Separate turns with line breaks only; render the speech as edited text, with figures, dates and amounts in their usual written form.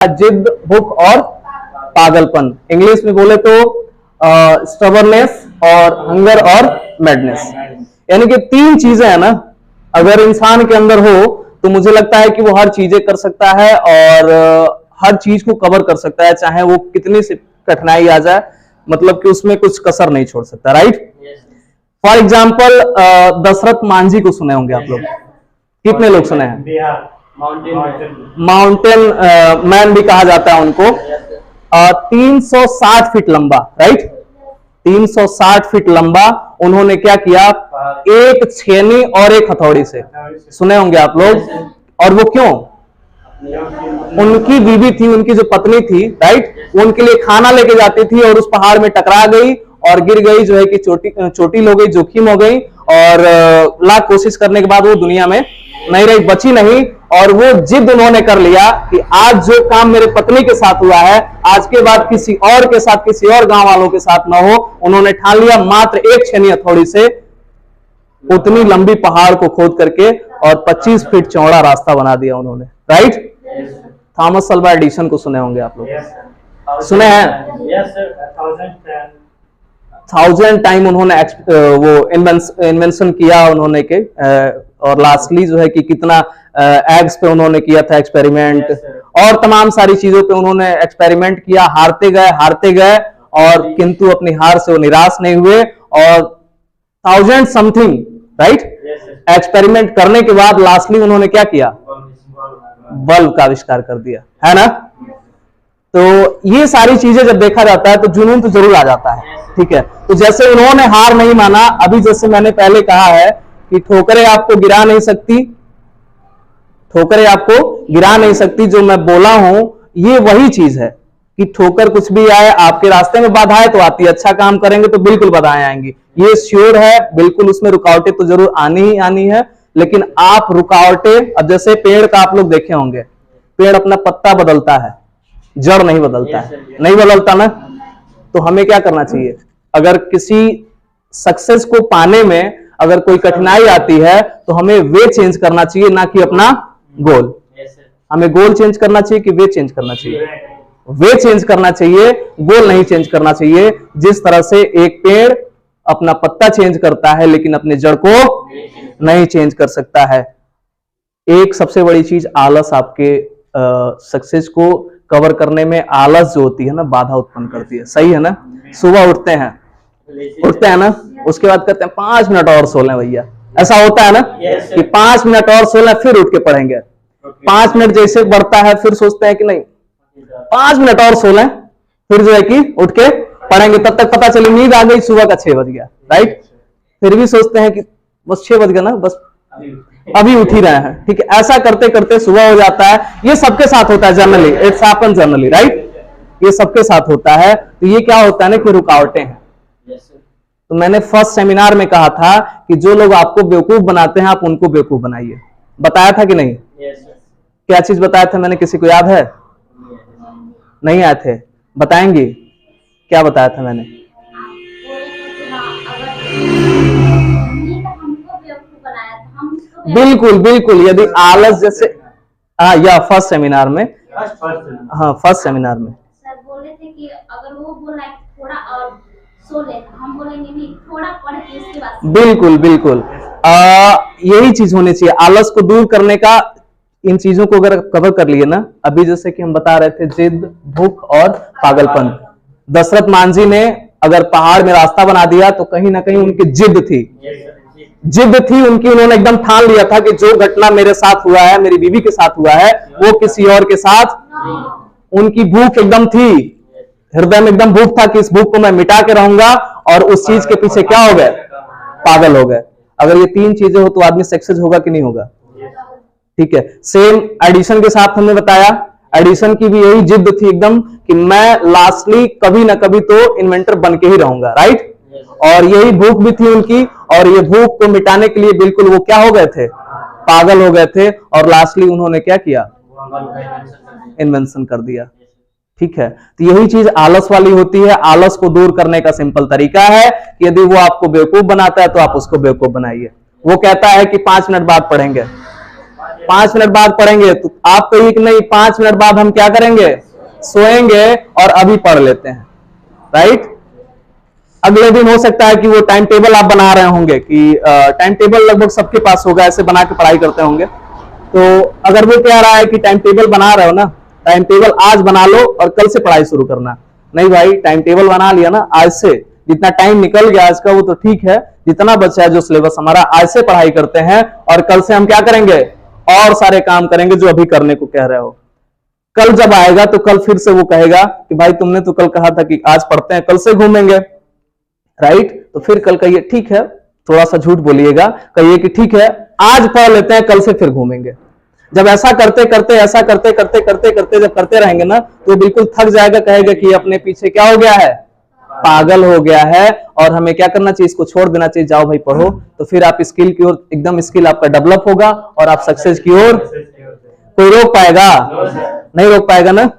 जिद, भूख और पागलपन। इंग्लिश में बोले तो स्टबर्नेस और हंगर और मैडनेस। यानी कि तीन चीजें है ना, अगर इंसान के अंदर हो तो मुझे लगता है कि वो हर चीजें कर सकता है और हर चीज को कवर कर सकता है, चाहे वो कितनी सी कठिनाई आ जाए, मतलब कि उसमें कुछ कसर नहीं छोड़ सकता। Right. For example Dashrath Manjhi को सुने होंगे आप लोग, कितने लोग सुने हैं? माउंटेन मैन भी कहा जाता है उनको। 360 फीट लंबा, राइट, 360 फीट लंबा। उन्होंने क्या किया? एक छेनी और एक हथौड़ी से, सुने होंगे आप लोग। और वो क्यों? उनकी बीवी थी, उनकी जो पत्नी थी, राइट, वो उनके लिए खाना लेके जाती थी और उस पहाड़ में टकरा गई और गिर गई, जो है कि चोटिल हो गई, जोखिम हो गई, और लाख कोशिश करने के बाद वो दुनिया में नहीं रही, बची नहीं। और वो जिद उन्होंने कर लिया कि आज जो काम मेरे पत्नी के साथ हुआ है, आज के बाद किसी और के साथ, किसी और गांव वालों के साथ ना हो। उन्होंने ठान लिया, मात्र एक छेनी हथौड़ी से उतनी लंबी पहाड़ को खोद करके और 25 फीट चौड़ा रास्ता बना दिया उन्होंने। राइट। थॉमस अल्वा एडिसन को सुने होंगे आप लोग, सुने हैं? 1000 टाइम उन्होंने वो इन्वेंशन किया उन्होंने के, और लास्टली जो है कि कितना एग्स पे उन्होंने किया था एक्सपेरिमेंट, और तमाम सारी चीजों पे उन्होंने एक्सपेरिमेंट किया। हारते गए और किंतु अपनी हार से वो निराश नहीं हुए, और 1000 समथिंग, राइट, एक्सपेरिमेंट करने के बाद लास्टली उन्होंने क्या किया? बल्ब का आविष्कार कर दिया, है ना। तो ये सारी चीजें जब देखा जाता है तो जुनून तो जरूर आ जाता है। ठीक है, तो जैसे उन्होंने हार नहीं माना, अभी जैसे मैंने पहले कहा है कि ठोकरें आपको गिरा नहीं सकती, ठोकरें आपको गिरा नहीं सकती। जो मैं बोला हूं ये वही चीज है कि ठोकर कुछ भी आए, आपके रास्ते में बाधाएं तो आती है, अच्छा काम करेंगे तो बिल्कुल बाधाएं आएंगी, ये श्योर है, बिल्कुल उसमें रुकावटें तो जरूर आनी ही आनी है। लेकिन आप रुकावटें, अब जैसे पेड़ का आप लोग देखे होंगे, पेड़ अपना पत्ता बदलता है, जड़ नहीं बदलता है, नहीं बदलता ना। तो हमें क्या करना चाहिए? अगर किसी सक्सेस को पाने में अगर कोई कठिनाई आती है तो हमें वे चेंज करना चाहिए, ना कि अपना गोल। हमें गोल चेंज करना चाहिए कि वे चेंज करना चाहिए? वे चेंज करना चाहिए, गोल नहीं चेंज करना चाहिए। जिस तरह से एक पेड़ अपना पत्ता चेंज करता है लेकिन अपने जड़ को नहीं चेंज कर सकता है। एक सबसे बड़ी चीज आलस, आपके सक्सेस को कवर करने में आलस जो होती है ना, बाधा उत्पन्न करती है। सही है ना। सुबह उठते हैं ना, उसके बाद कहते हैं 5 मिनट और सो लें भैया, ऐसा होता है ना कि 5 मिनट और सो लें, फिर उठ के पढ़ेंगे। 5 मिनट जैसे बढ़ता है फिर सोचते हैं कि नहीं 5 मिनट और सो लें, फिर जो है कि उठ के पढ़ेंगे। तब तक पता चली नींद आ गई, सुबह का 6 बज गया। राइट। फिर भी सोचते हैं कि बस 6 बज गया ना, बस अभी उठ ही रहे हैं। ठीक है, ऐसा करते करते सुबह हो जाता है। ये सबके साथ होता है, generally it's happen generally, right, ये सबके साथ होता है। तो ये क्या होता है ना कि रुकावटें हैं। तो मैंने फर्स्ट सेमिनार में कहा था कि जो लोग आपको बेवकूफ बनाते हैं आप उनको बेवकूफ बनाइए, बताया था कि नहीं? क्या चीज बताया था मैंने, किसी को याद है? नहीं आए थे, बताएंगे क्या बताया था मैंने? बिल्कुल बिल्कुल, यदि आलस जैसे, या फर्स्ट सेमिनार में, हाँ फर्स्ट सेमिनार में
सर बोले थे कि अगर वो बोला थोड़ा और सो ले, हम बोलेंगे नहीं थोड़ा पढ़ के इसके बाद। बिल्कुल
बिल्कुल, यही चीज होनी चाहिए, आलस को दूर करने का। इन चीजों को अगर कवर कर लिए ना, अभी जैसे कि हम बता रहे थे जिद, भूख और पागलपन। दशरथ मांझी ने अगर पहाड़ में रास्ता बना दिया तो कहीं ना कहीं उनकी जिद थी, उनकी। उन्होंने एकदम ठान लिया था कि जो घटना मेरे साथ हुआ है, मेरी बीवी के साथ हुआ है, वो किसी और के साथ। उनकी भूख एकदम थी, हृदय में एकदम भूख था कि इस भूख को मैं मिटा के रहूंगा, और उस चीज के पीछे क्या हो गए? पागल हो गए। अगर ये तीन चीजें हो तो आदमी सक्सेस होगा कि नहीं होगा? ठीक है। सेम एडिशन के साथ हमने बताया, एडिशन की भी यही जिद थी एकदम कि मैं लास्टली कभी ना कभी तो इन्वेंटर बन के ही रहूंगा। राइट। और यही भूख भी थी उनकी, और ये भूख को मिटाने के लिए बिल्कुल वो क्या हो गए थे? पागल हो गए थे। और लास्टली उन्होंने क्या किया? इन्वेंशन कर दिया। ठीक है, तो यही चीज आलस वाली होती है। आलस को दूर करने का सिंपल तरीका है कि यदि वो आपको बेवकूफ बनाता है तो आप उसको बेवकूफ बनाइए। वो कहता है कि 5 मिनट बाद पढ़ेंगे, 5 मिनट बाद पढ़ेंगे, तो आप कहिए कि नहीं 5 मिनट बाद हम क्या करेंगे, सोएंगे और अभी पढ़ लेते हैं, राइट। अगले दिन हो सकता है कि वो टाइम टेबल आप बना रहे होंगे कि टाइम टेबल लगभग सबके पास होगा, ऐसे बना के पढ़ाई करते होंगे। तो अगर वो कह रहा है कि टाइम टेबल बना रहे हो ना, टाइम टेबल आज बना लो और कल से पढ़ाई शुरू करना, नहीं भाई टाइम टेबल बना लिया ना आज से, जितना टाइम निकल गया आज का वो तो ठीक है, जितना बचा है जो सिलेबस हमारा आज से पढ़ाई करते हैं और कल से हम क्या करेंगे, और सारे काम करेंगे जो अभी करने को कह रहे हो। कल जब आएगा तो कल फिर से वो कहेगा कि भाई तुमने तो कल कहा था कि आज पढ़ते हैं कल से घूमेंगे, राइट। तो फिर कल कहिए ठीक है, थोड़ा सा झूठ बोलिएगा, कहिए कि ठीक है आज पढ़ लेते हैं कल से फिर घूमेंगे। जब ऐसा करते करते ऐसा करते करते करते करते जब करते रहेंगे ना तो बिल्कुल थक जाएगा, कहेगा कि अपने पीछे क्या हो गया है, पागल हो गया है, और हमें क्या करना चाहिए, इसको छोड़ देना चाहिए, जाओ भाई पढ़ो। तो फिर आप स्किल की ओर एकदम, स्किल आपका डेवलप होगा और आप सक्सेस की ओर, कोई रोक पाएगा, नहीं रोक पाएगा ना।